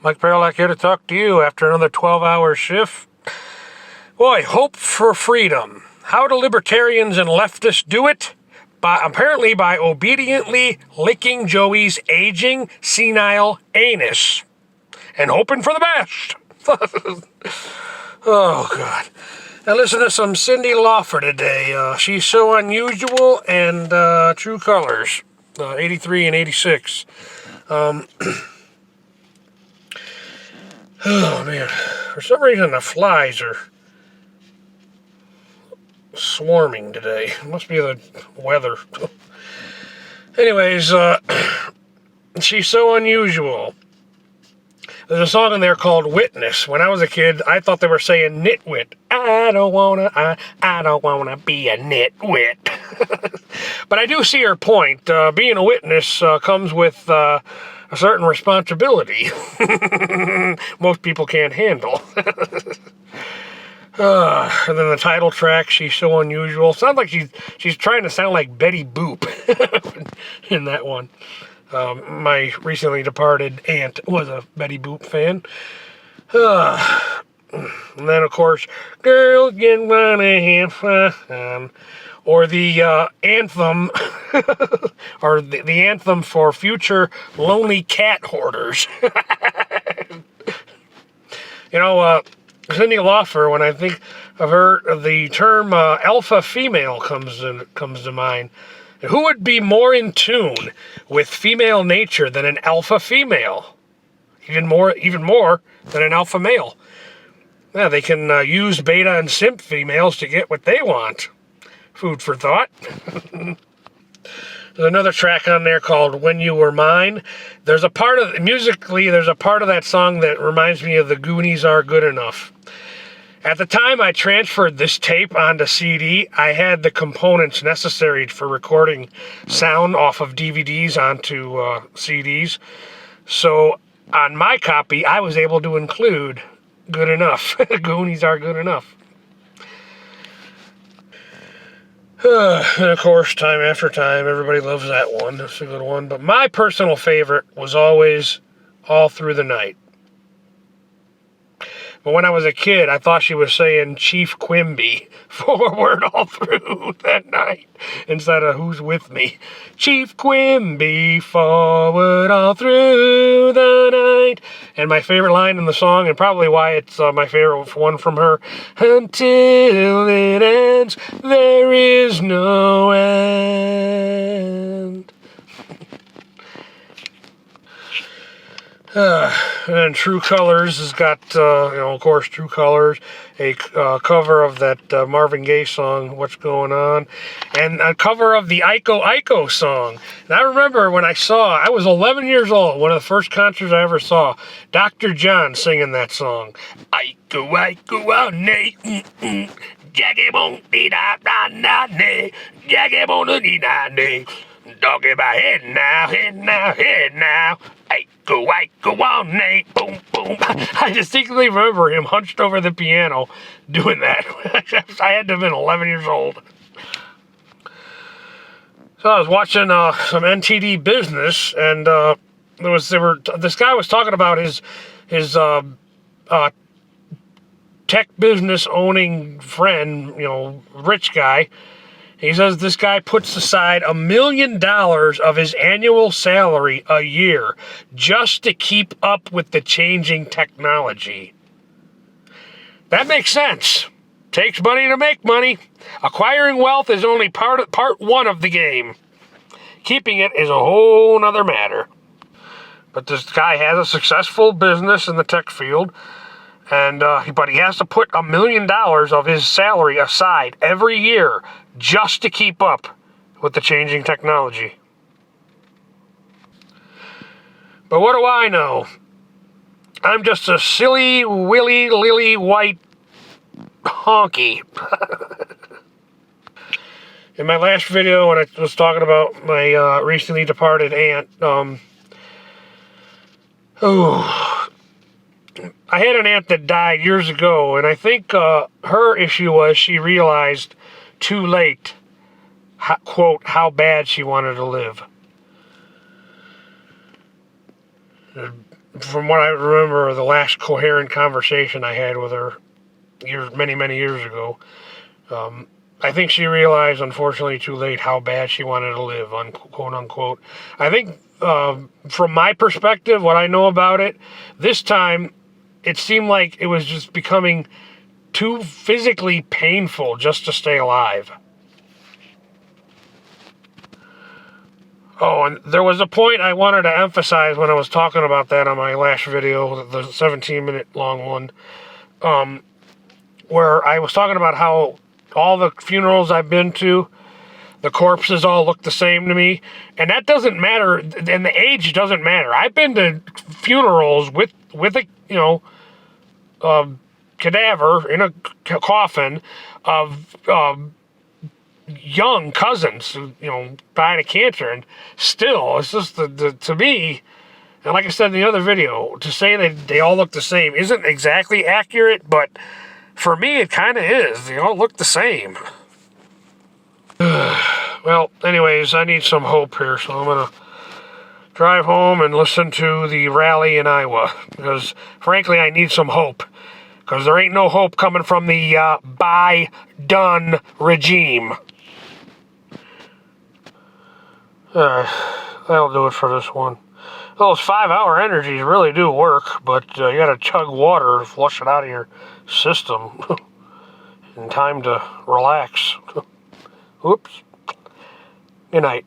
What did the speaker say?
Mike Paralak here to talk to you after another 12-hour shift. Boy, hope for freedom. How do libertarians and leftists do it? Apparently by obediently licking Joey's aging, senile anus and hoping for the best. Oh, God. Now listen to some Cyndi Lauper today. She's So Unusual and True Colors, 83 and 86. Oh, man. For some reason, the flies are swarming today. It must be the weather. Anyways, She's So Unusual. There's a song in there called Witness. When I was a kid, I thought they were saying nitwit. I don't wanna be a nitwit. But I do see her point. Being a witness comes with a certain responsibility. Most people can't handle. And then the title track, She's So Unusual. Sounds like she's trying to sound like Betty Boop in that one. My recently departed aunt was a Betty Boop fan. And then, of course, Girls Get Wanna Have Fun. Or the anthem, or the anthem for future lonely cat hoarders. You know, Cyndi Lauper, when I think of her, the term alpha female comes to mind. Who would be more in tune with female nature than an alpha female? Even more than an alpha male. Yeah, they can use beta and simp females to get what they want. Food for thought. There's another track on there called When You Were Mine. There's a part of that song that reminds me of the Goonies Are Good Enough. At the time I transferred this tape onto CD, I had the components necessary for recording sound off of DVDs onto CDs. So on my copy, I was able to include Good Enough. Goonies Are Good Enough. And of course, Time After Time, everybody loves that one. That's a good one. But my personal favorite was always All Through the Night. But when I was a kid, I thought she was saying Chief Quimby forward all through that night instead of Who's With Me. Chief Quimby forward all through the night. And my favorite line in the song, and probably why it's my favorite one from her, until it ends, there is no end. And then True Colors has got, of course, True Colors, a cover of that Marvin Gaye song, What's Going On, and a cover of the Iko Iko song. And I remember when I was 11 years old, one of the first concerts I ever saw, Dr. John singing that song. Iko Iko oh nay, Jackie won't be da da da nay, Jackie won't be da nay. Talking about head now, head now, head now. Go, all night, boom, boom. I distinctly remember him hunched over the piano doing that. I had to have been 11 years old. So I was watching some NTD Business, and this guy was talking about his tech business owning friend, rich guy. He says this guy puts aside $1 million of his annual salary a year just to keep up with the changing technology. That makes sense. Takes money to make money. Acquiring wealth is only part one of the game. Keeping it is a whole nother matter. But this guy has a successful business in the tech field. But he has to put $1 million of his salary aside every year just to keep up with the changing technology. But what do I know? I'm just a silly, willy, lily, white honky. In my last video, when I was talking about my recently departed aunt, I had an aunt that died years ago, and I think her issue was she realized too late, quote, how bad she wanted to live. from what I remember, the last coherent conversation I had with her many years ago, I think she realized, unfortunately too late, how bad she wanted to live, quote unquote. I think, from my perspective, what I know about it, this time, it seemed like it was just becoming too physically painful just to stay alive. Oh, and there was a point I wanted to emphasize when I was talking about that on my last video, the 17-minute long one, where I was talking about how all the funerals I've been to, the corpses all look the same to me, and that doesn't matter, and the age doesn't matter. I've been to funerals with a cadaver in a coffin of young cousins who, died of cancer, and still, it's just to me, and like I said in the other video, to say that they all look the same isn't exactly accurate, but for me, it kind of is. They all look the same. Well, anyways, I need some hope here, so I'm going to drive home and listen to the rally in Iowa, because, frankly, I need some hope, because there ain't no hope coming from the buy-done regime. That'll do it for this one. Those 5-hour energies really do work, but you gotta chug water to flush it out of your system in time to relax. Oops. Good night.